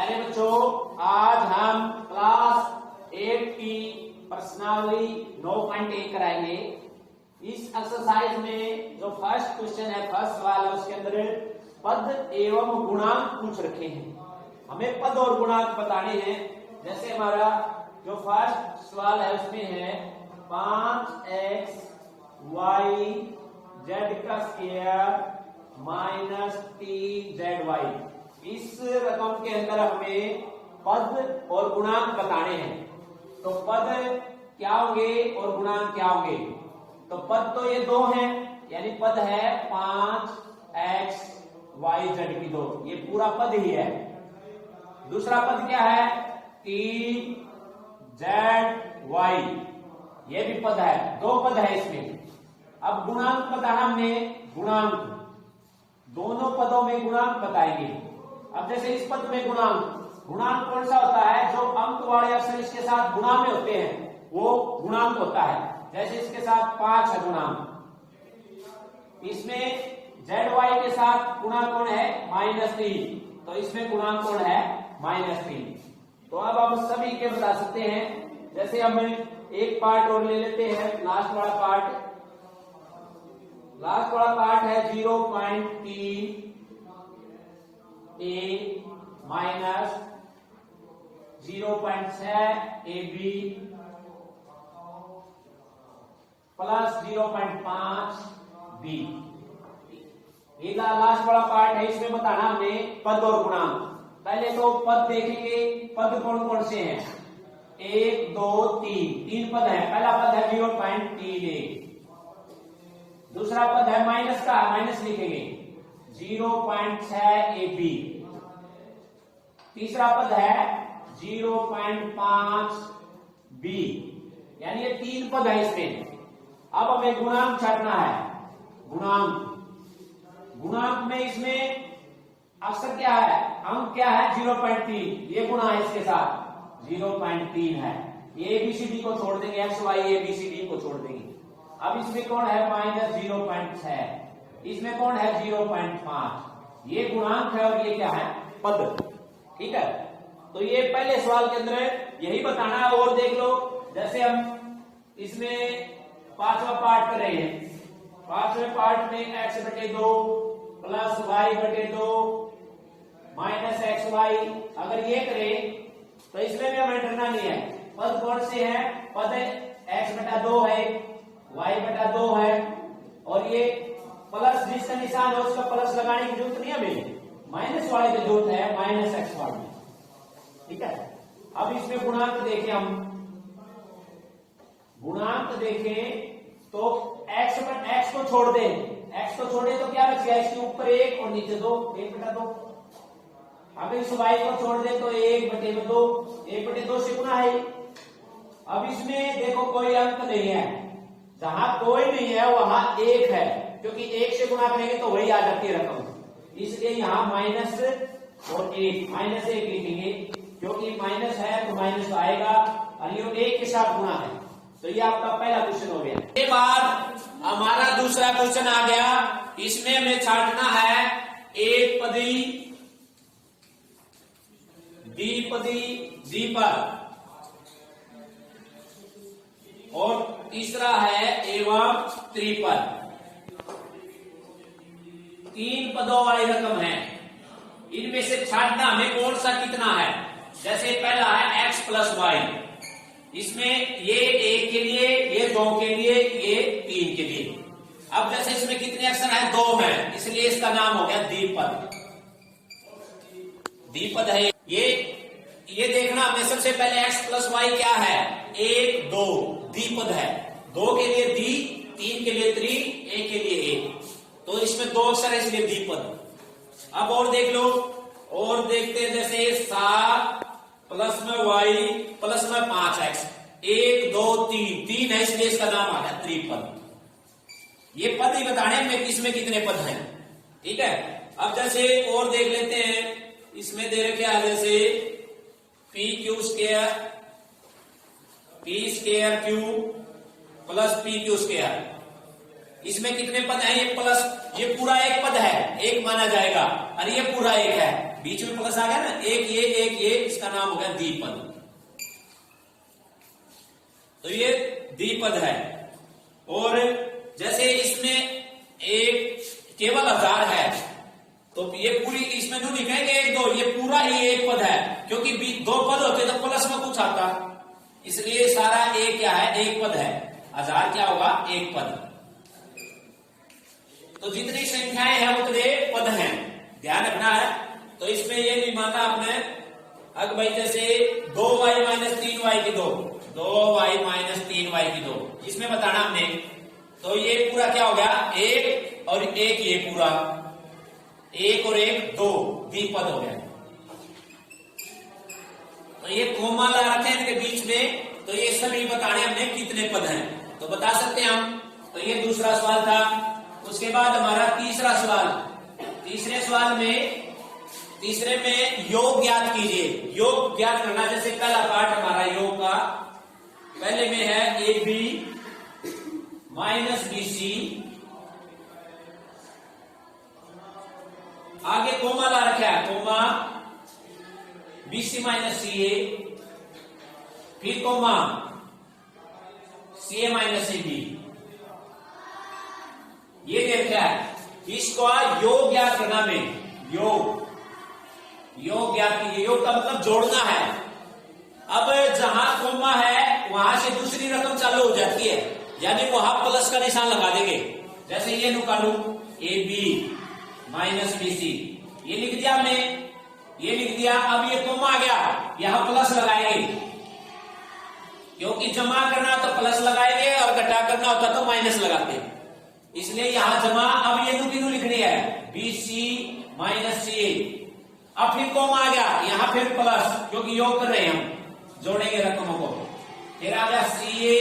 प्यारे बच्चों, आज हम क्लास 8 की पर्सनालिटी 9.1 कराएंगे। इस एक्सरसाइज में जो फर्स्ट क्वेश्चन है, फर्स्ट सवाल है, उसके अंदर पद एवं गुणांक पूछ रखे हैं। हमें पद और गुणांक बताने हैं। जैसे हमारा जो फर्स्ट सवाल है उसमें है 5x y z का स्क्वायर माइनस 3zy। इस रकम के अंदर हमें पद और गुणांक बताने हैं। तो पद क्या होंगे और गुणांक क्या होंगे? तो पद तो ये दो हैं, यानी पद है 5x y z की दो, ये पूरा पद ही है। दूसरा पद क्या है? 3z y, ये भी पद है, दो पद है इसमें। अब गुणांक बताना हमने, गुणांक दोनों पदों में गुणांक बताएंगे। अब जैसे इस पद में गुणांक कौन सा होता है? जो अंक वाले अक्षर इसके साथ गुणा में होते हैं वो गुणांक होता है। जैसे इसके साथ 5 है गुणांक। इसमें zy के साथ गुणा कौन है? -3, तो इसमें गुणांक कौन है? -3। तो अब हम सभी के बता सकते हैं। जैसे हम एक पार्ट और ले लेते हैं, लास्ट वाला पार्ट है 0.3 a minus 0.6 ab plus 0.5 b। ये लास्ट वाला पार्ट है, इसमें बताना हमने पद और गुणांक। पहले तो पद देखेंगे, पद कौन कौन से हैं? 1 2 3 पद है। पहला पद है 0.3a, दूसरा पद है माइनस का, माइनस लिखेंगे 0.6 ab, तीसरा पद है 0.5 b, यानी ये 3 पद है इसमें। अब हमें गुणांक छाटना है। गुणांक में इसमें अक्षर क्या है, अंक क्या है? 0.3, ये गुणा है इसके साथ 0.3 है। ये ABCD को छोड़ देंगे, XY ABCD को छोड़ देंगे। अब इसमें कौन है? -0.6, इसमें कौन है? 0.5। ये गुणांक है और ये क्या है? पद। ठीक है, तो ये पहले सवाल के अंदर यही बताना है। और देख लो, जैसे हम इसमें 5वां पार्ट कर रहे हैं, 5वें पार्ट में x/2 plus y/2 minus xy, अगर ये करें तो इसमें भी हमें डरना नहीं है। पद कौन से हैं? पद x/2 है, y/2 है, और ये प्लस जिसका निशान है उसका प्लस लगाने की जरूरत नहीं है हमें, माइनस वाले की जरूरत है, -xy। ठीक है, अब इसमें गुणांक देखें हम, गुणांक देखें तो x को छोड़ दें, x को छोड़े तो क्या बचेगा? इसके ऊपर 1 और नीचे 2, 1/2। अगर इस y को छोड़ दे तो 1/2, 1/2 से गुणा है। अब इसमें देखो कोई अंक नहीं है, जहां कोई नहीं है वहां 1 है, क्योंकि 1 से गुणा करेंगे तो वही आ जाती है रकम, इसलिए यहां माइनस और 1, -1 लिखेंगे, क्योंकि माइनस है तो माइनस तो आएगा, और ये 1 के साथ गुणा है। तो ये आपका पहला क्वेश्चन हो गया। इसके बाद हमारा दूसरा क्वेश्चन आ गया। इसमें हमें छांटना है एक पदी, द्विपदी, द्विपद, और तीसरा है एवं त्रिपद। 3 पदों वाली रकम है। इनमें से छांटना हमें कौन सा कितना है। जैसे पहला है x + y, इसमें ये 1 के लिए, ये 2 के लिए, ये 3 के लिए। अब जैसे इसमें कितने अक्षर हैं? 2 हैं, इसलिए इसका नाम हो गया द्विपद। द्विपद है ये देखना हमें सबसे पहले x + y क्या है? 1 2, द्विपद है। 2 के लिए द्वि, 3 के लिए त्रि, 1 के लिए 1, तो इसमें 2 अक्षर है इसलिए द्विपद। अब और देख लो, और देखते हैं, जैसे 7 प्लस में y प्लस में 5x, 1 2 3 है, इसलिए इसका नाम आ गया त्रिपद। ये पद ही बताने में इसमें कितने पद हैं। ठीक है, अब जैसे और देख लेते हैं, इसमें दे रखे है जैसे pq² p² प्लस pq², इसमें कितने पद हैं? ये प्लस, ये पूरा एक पद है, एक माना जाएगा, और ये पूरा एक है, बीच में प्लस आ गया ना, एक ये, इसका नाम हो गया द्विपद। तो ये द्विपद है। और जैसे इसमें एक केवल 1000 है, तो ये पूरी इसमें जो लिखेंगे 1 2, ये पूरा ही एक पद है, क्योंकि 2 पद होते तो प्लस में कुछ आता, इसलिए सारा एक क्या है, एक पद है। 1000 क्या होगा, एक पद। तो जितनी संख्याएं हैं उतने पद हैं, ध्यान रखना है। तो इसमें ये नहीं मानना आपने, अगर भाई जैसे 2y माइनस 3y की 2, 2y माइनस 3y की 2, इसमें बताना हमने, तो ये पूरा क्या हो गया, एक और एक, ये पूरा एक और एक 2, द्विपद हो गया। तो ये कोमा ला रखे हैं इनके बीच में, तो ये सभी बताने हमने कितने पद हैं, तो बता सकते हैं हम। तो ये दूसरा सवाल था। उसके बाद हमारा तीसरा सवाल, तीसरे में योग ज्ञात कीजिए। योग ज्ञात करना, जैसे पहला पार्ट हमारा योग का, पहले में है A B minus B C, आगे कोमा ला रखा है, comma B C minus C A, फिर comma C A minus C B, ये देखा है। इसको योग ज्ञात करना में, योग ज्ञात कीजिए। योग का मतलब जोड़ना है। अब जहां कोमा है वहां से दूसरी रकम चालू हो जाती है, यानी वहां प्लस का निशान लगा देंगे। जैसे ये निकालू A B minus B C, ये लिख दिया हमने, ये लिख दिया। अब ये कोमा आ गया, यहां प्लस लगाएंगे, क्योंकि जमा करना तो प्लस लगाएंगे और घटा करना होता तो माइनस लगाते, इसलिए यहां जमा। अब ये किनु लिखनी है, बी सी माइनस सी ए। अब फिर कोमा आ गया, यहां फिर प्लस, क्योंकि योग कर रहे हैं हम, जोड़ेंगे रकमों को। फिर आ गया सी ए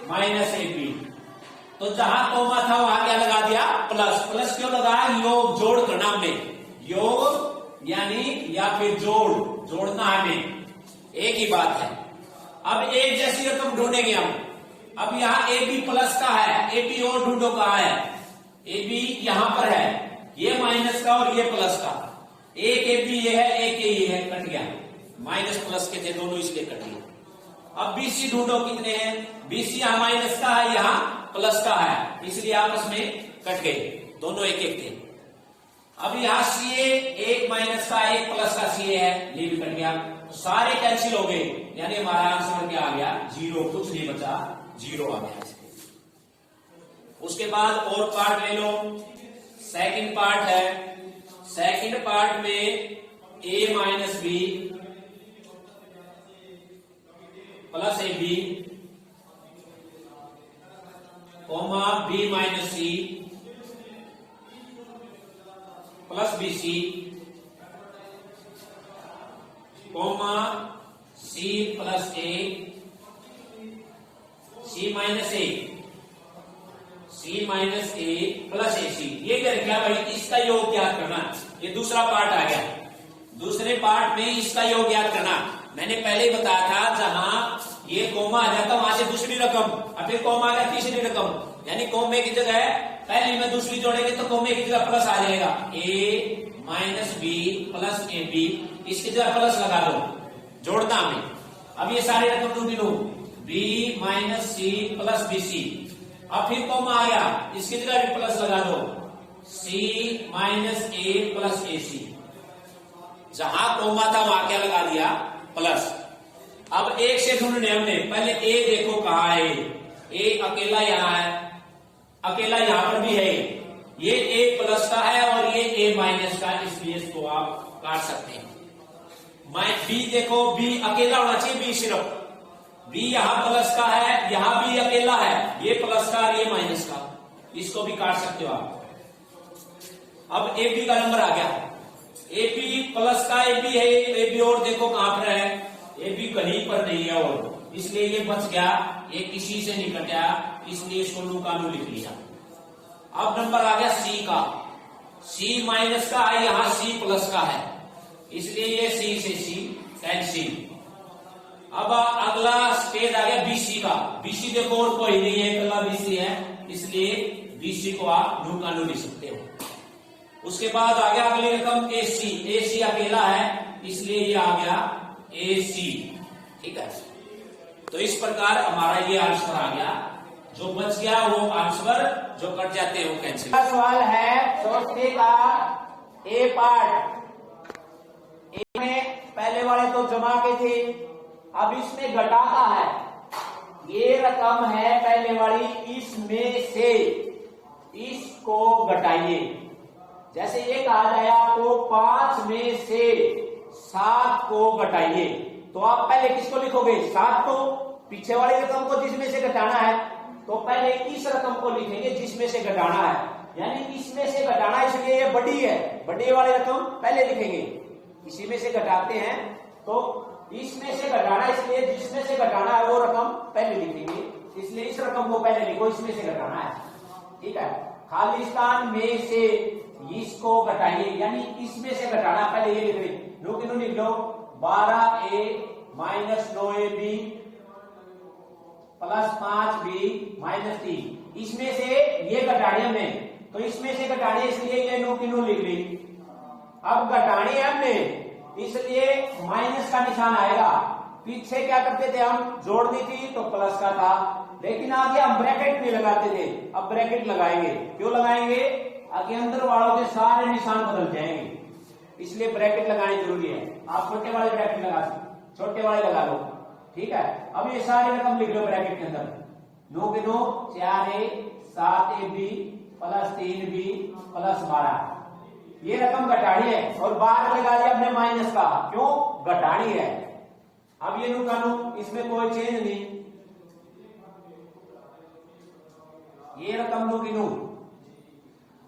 माइनस ए बी, तो जहां कोमा था वहां क्या लगा दिया, प्लस। प्लस क्यों लगाया, योग जोड़ करना हमें, योग यानी या फिर जोड़ना हमें, एक ही बात है। अब एक जैसी रकम ढूंढेंगे हम। अब यहाँ ए बी प्लस का है, ए बी और ढूंढो कहा है, ए बी यहां पर है, ये माइनस का और ये प्लस का, एक ए बी ये है, एक ये है, कट गया, माइनस प्लस के थे दोनों, इसलिए कट गए। अब बी सी ढूंढो कितने हैं, बी सी यहाँ माइनस का है, यहाँ प्लस का है, इसलिए आपस में कट गए, दोनों एक एक थे। अब यहाँ सी ए, एक माइनस का एक प्लस का सी ए है, ये भी कट गया, तो सारे कैंसिल हो गए, यानी हमारा आंसर क्या आ गया, 0, कुछ नहीं बचा, 0 आ गया। उसके बाद और पार्ट ले लो, सेकंड पार्ट है। सेकंड पार्ट में a minus B plus A B comma B minus C plus B C comma C plus A C minus A C minus A plus A C. ये क्या भाई, इसका योग ज्ञात करना, ये दूसरा पार्ट आ गया। दूसरे पार्ट में इसका योग ज्ञात करना, मैंने पहले ही बताया था, जहां ये कोमा आ जाता वहां से दूसरी रकम, अब फिर कोमा आ गया तीसरी रकम, यानी कोमे की जगह पहली में दूसरी जोड़ेंगे तो कोमे की जगह प्लस आ जाएगा, A minus B plus A B, इसकी जगह प्लस लगा दो, जोड़ना में। अब ये सारी रकम ढूंढ लो, B minus C plus B C, अब फिर कोमा आ गया, इसकी जगह भी प्लस लगा दो, सी माइनस ए प्लस ए सी, जहां कोमा था वहां क्या लगा दिया, प्लस। अब एक से ढूंढने हमने, पहले ए देखो कहां है, ए अकेला यहां है, अकेला यहां पर भी है, ये ए प्लस का है और ये ए माइनस का, इसलिए इसको आप काट सकते हैं। बी देखो, बी अकेला होना चाहिए, बी सिर्फ, बी यहां प्लस का है, यहां भी अकेला है, ये प्लस का और ये माइनस का, इसको भी काट सकते हो आप। अब ए बी का नंबर आ गया, ए बी प्लस का ए बी है, ए बी और देखो कहां पर है, ए बी कहीं पर नहीं है, और इसलिए ये बच गया, ये किसी से नहीं कटा, इसलिए इसको लू का लू लिख लिया। अब नंबर आ गया सी का, सी माइनस का है, यहां सी प्लस का है, इसलिए ये सी से सी कैंसिल। अब अगला स्टेज आ गया बीसी का, बीसी देखो और कोई नहीं है, अगला बीसी है, इसलिए बीसी को आप लू का लू लिख सकते हो। उसके बाद आ गया अगली रकम AC। AC अकेला है इसलिए ये आ गया AC। ठीक है, तो इस प्रकार हमारा ये आंसर आ गया। जो बच गया वो आंसर, जो कट जाते हैं वो कैंसिल। सवाल है चौथे का ए पार्ट। ए में पहले वाले तो जमा के थे, अब इसमें घटा का है। ये रकम है पहले वाली, इसमें से इसको घटाइए। जैसे ये कहा जाए आपको 5 में से 7 को घटाइए, तो आप पहले किसको लिखोगे? 7 को। पीछे वाली रकम को जिसमें से घटाना है तो पहले इस रकम को लिखेंगे जिसमें से घटाना है, यानी इसमें से घटाना, इसलिए ये बड़ी है, बड़ी वाली रकम पहले लिखेंगे। इसी में से घटाते हैं तो इसमें से घटाना, इसलिए जिसमें से घटाना है वो रकम पहले लिखेंगे, इसलिए इस रकम को पहले लिखो, इसमें से घटाना है। ठीक है, खाली स्थान में से इसको घटाइए, यानी इसमें से घटाना, पहले ये लिख रहे नो लिख लो। 12A minus 9AB plus 5B minus 3। इसमें से ये घटानी हमने, तो इसमें से घटानी, इसलिए ये नो की नो लिख ली। अब घटानी है हमने, इसलिए माइनस का निशान आएगा। पीछे क्या करते थे हम? जोड़नी थी तो प्लस का था, लेकिन आगे हम ब्रैकेट नहीं लगाते थे, अब ब्रैकेट लगाएंगे। क्यों लगाएंगे? आगे अंदर वालों के सारे निशान बदल जाएंगे, इसलिए ब्रैकेट लगानी जरूरी है। आप छोटे वाले ब्रैकेट लगा सकते, छोटे वाले लगा लो। ठीक है, अब ये सारी रकम लिख लो ब्रैकेट के अंदर। 9 के 9 4A 7AB plus 3B plus 12। ये रकम घटानी है और बाहर लगा दिया हमने माइनस का, क्यों? घटानी है। अब ये नु कानू, इसमें कोई चेंज नहीं, ये रकम नु की नु।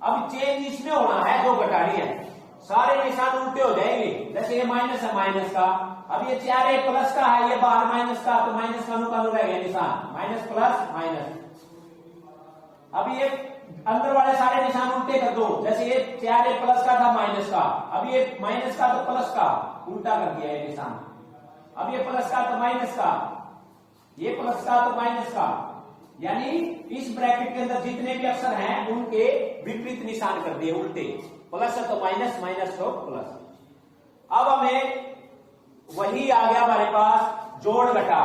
अब चेंज इसमें होना है जो घटानी है, सारे निशान उल्टे हो जाएंगे। जैसे ये माइनस है, माइनस का, अब ये 4A प्लस का है, ये बाहर माइनस का, तो माइनस का नु रह गया निशान, माइनस प्लस माइनस। अब ये अंदर वाले सारे निशान उल्टे कर दो, जैसे ये 4A प्लस का था माइनस का, अब ये माइनस का तो प्लस का, उल्टा कर दिया ये निशान। अब ये प्लस का तो माइनस का, ये प्लस का तो माइनस का, यानी इस ब्रैकेट के अंदर जितने भी अक्षर हैं उनके विपरीत निशान कर दिए, उल्टे। प्लस है तो माइनस, माइनस तो प्लस। अब हमें वही आ गया हमारे पास जोड़ घटा,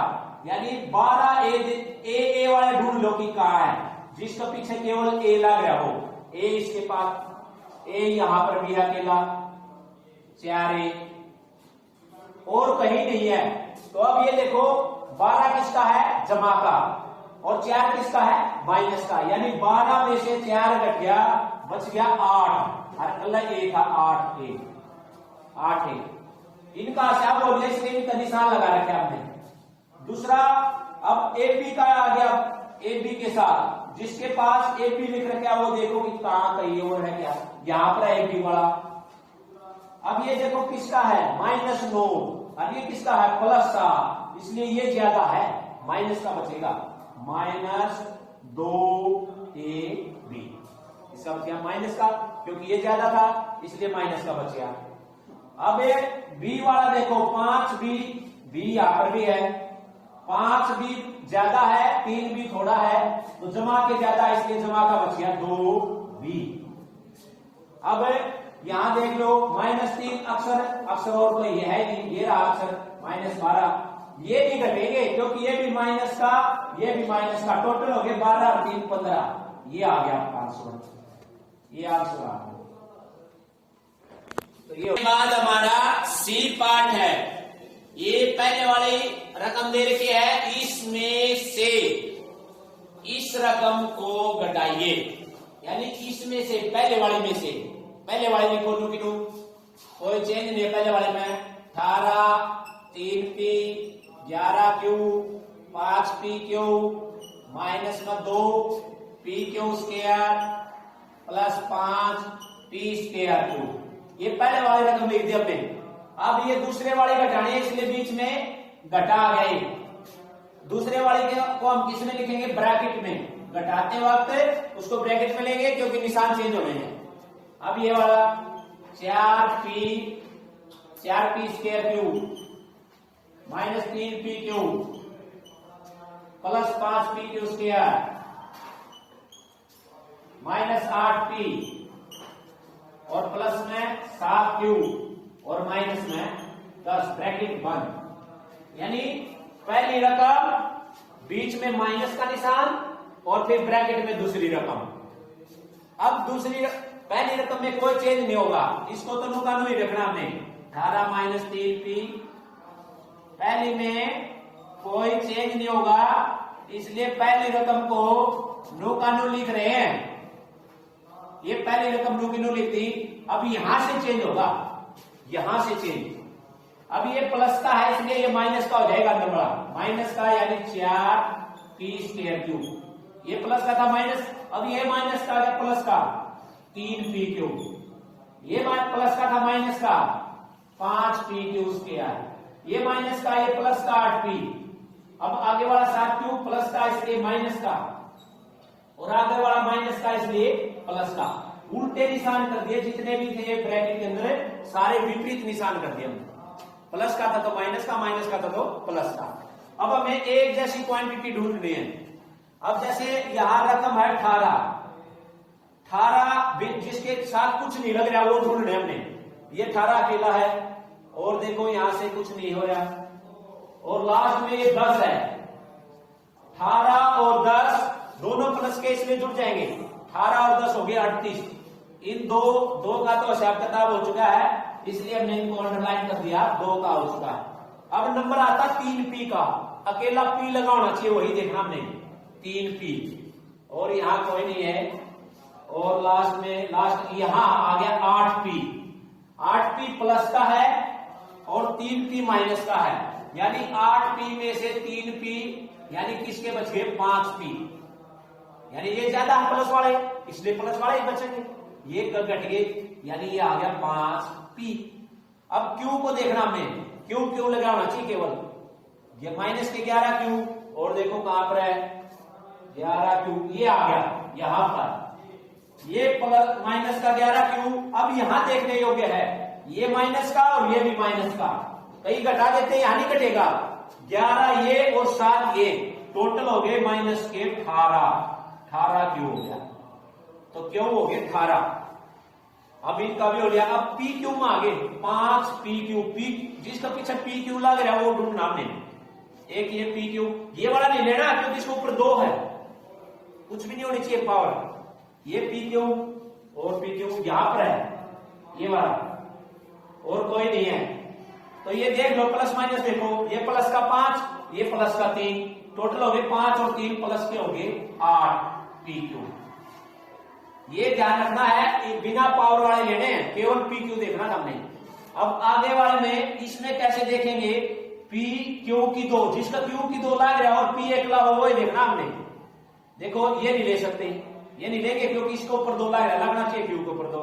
यानी 12A वाले ढूंढ लो कि कहां है, जिसके पीछे केवल A लग रहा हो। A इसके पास, A यहां पर भी है अकेला, 4A और कहीं नहीं है। तो अब ये देखो 12 किसका है? जमा का, और 4 किसका है? माइनस का, यानी 12 में से 4 घट गया, बच गया 8, और अलग A था 8A। इनका आशा बोलिए, इसलिए इनका निशान लगा रखे हमने। दूसरा, अब AB का आ गया, AB के साथ जिसके पास AB लिख रखा है वो देखो कि कहां कहीं और है क्या, यहां पर AB वाला। अब ये देखो किसका है? -9। अब ये किसका है? प्लस का, इसलिए ये ज्यादा है, माइनस का बचेगा, -2AB। इसका बच गया माइनस का, क्योंकि ये ज्यादा था इसलिए माइनस का बच गया। अब ये B वाला देखो, 5B, B यहां पर भी है, 5B ज्यादा है, 3B थोड़ा है, तो जमा के ज्यादा है, इसलिए जमा का बच गया 2B। अब यहां देख लो -3 अक्षर और तो ये है नहीं, ये रहा अक्षर -12। ये भी घटेंगे क्योंकि ये भी माइनस का, ये भी माइनस का, टोटल हो गए 12 और 3 15। ये आ गया आपका आंसर, ये आंसर आ गया। तो ये बाद हमारा C पार्ट है। ये पहले वाली रकम दे रखी है, इसमें से इस रकम को घटाइए, यानी इसमें से, पहले वाले में से, पहले वाले में खोलू किनू, कोई चेंज नहीं है। पहले वाले में 18 3P 11Q 5PQ माइनस में 2PQ square plus 5P square Q। ये पहले वाली रकम लिख दी हमने। अब ये दूसरे वाले घटाने, इसलिए बीच में घटा गए। दूसरे वाले को हम किस में लिखेंगे? ब्रैकेट में। घटाते वक्त उसको ब्रैकेट में लेंगे क्योंकि निशान चेंज हो रहे हैं। अब ये वाला 4P square Q minus 3PQ plus 5PQ square minus 8P और प्लस में 7 क्यू और माइनस में 10 ब्रैकेट बंद। यानी पहली रकम, बीच में माइनस का निशान और फिर ब्रैकेट में दूसरी रकम। अब पहली रकम में कोई चेंज नहीं होगा, इसको तो नु का नु ही रखना हमने। 18 माइनस 3p, पहली में कोई चेंज नहीं होगा, इसलिए पहली रकम को नु का नु लिख रहे हैं। ये पहली रकम नु की नु लिखती, अब यहां से चेंज होगा, यहां से चेंज। अब ये प्लस का है इसलिए ये माइनस का हो जाएगा अंदर बड़ा, माइनस का यानी 4p²। ये प्लस का था माइनस, अब ये माइनस का या प्लस का 3p³। ये प्लस का था माइनस का 5p³। ये माइनस का, ये प्लस का 8p। अब आगे वाला 7q प्लस का इसलिए माइनस का, और आगे वाला माइनस का इसलिए प्लस का। उल्टे निशान कर दिए, जितने भी थे ब्रैकेट के अंदर सारे विपरीत निशान कर दिए। प्लस का था तो माइनस का, माइनस का था तो प्लस का। अब हमें एक जैसी क्वांटिटी ढूंढनी है। अब जैसे यहां रकम है 18 जिसके साथ कुछ नहीं लग रहा वो ढूंढने हमने। ये 18 अकेला है, और देखो यहां से कुछ नहीं हो रहा, और लास्ट में ये 10 है। 18 और 10 दोनों प्लस के इसमें जुड़ जाएंगे, 18 और 10 हो गया 38। इन दो का तो हिसाब किताब हो चुका है, इसलिए हमने इनको अंडरलाइन कर दिया, 2 का हो चुका है। अब नंबर आता 3p का, अकेला p लगा होना चाहिए, वही देखना हमने 3p, और यहां कोई नहीं है। और लास्ट यहां आ गया 8p। 8p प्लस का है और 3p माइनस का है, यानी 8p में से 3p यानी किसके बच गए 5p। यानी ये ज्यादा है प्लस वाले, इसलिए प्लस वाले ही बचेंगे, ये घट गए, यानी ये आ गया 5p। अब q को देखना हमने, क्यू लगाना चाहिए केवल, ये माइनस के 11q, और देखो कहां पर है 11q, ये आ गया यहां पर, ये प्लस माइनस का 11q। अब यहां देखने योग्य है, ये माइनस का और ये भी माइनस का, कहीं घटा देते हैं, यहां नहीं घटेगा। 11 ये और 7 ये, टोटल हो गए माइनस के 18q हो गया, तो क्यों हो गए 18। अब इनका भी हो गया। अब pq में आगे 5pq, जिसका पीछे pq लग रहा है वो ढूंढना हमने। एक ये pq, ये वाला नहीं लेना क्योंकि इसके ऊपर 2 है, कुछ भी नहीं होनी चाहिए पावर। ये pq और pq यहां पर है, ये वाला, और कोई नहीं है, तो ये देख लो प्लस माइनस देखो, ये प्लस का 5, ये प्लस का 3, टोटल हो गए 5 और 3 प्लस के हो गए 8pq। ये ध्यान रखना है, बिना पावर वाले लेने हैं, केवल pq देखना हमने। अब आगे वाले में इसमें कैसे देखेंगे, pq की 2, जिसका q की 2 लग रहा है और p एक लगा वो ही देखना हमने। देखो ये नहीं ले सकते, ये नहीं लेंगे क्योंकि इसके ऊपर 2 लग रहा है, लगना चाहिए q के ऊपर 2।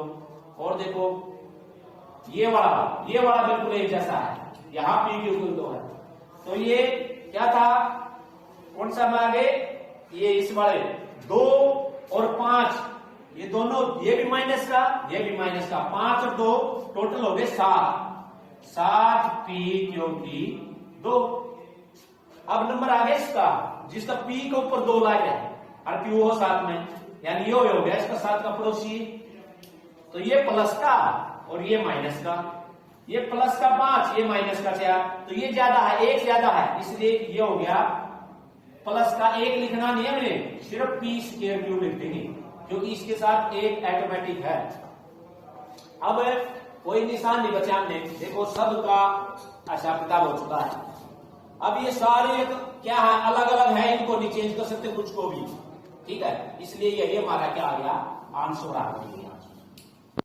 और देखो ये वाला बिल्कुल एक जैसा है, यहां pq की 2 है, तो ये क्या था, कौन सा में आगे, ये इस वाले 2 और 5, ये दोनों, ये भी माइनस का, ये भी माइनस का, 5 और 2 टोटल हो गए 7p²2। अब नंबर आ गया इसका, जिसका p के ऊपर 2 लग है और q हो साथ में, यानी ये हो गया इसका 7 का पड़ोसी। तो ये प्लस का और ये माइनस का, ये प्लस का 5, ये माइनस का 4, तो ये ज्यादा है, एक ज्यादा है, इसलिए ये हो गया प्लस का 1 लिखना नहीं है हमने, सिर्फ p² लिख देंगे क्योंकि इसके साथ 1 ऑटोमेटिक है। अब कोई निशान नहीं बचा हमने, देखो सब का हिसाब किताब हो चुका है। अब ये सारे क्या है, अलग अलग है, इनको नहीं चेंज कर सकते कुछ को भी, ठीक है, इसलिए यही हमारा क्या आ गया आंसर आ गया।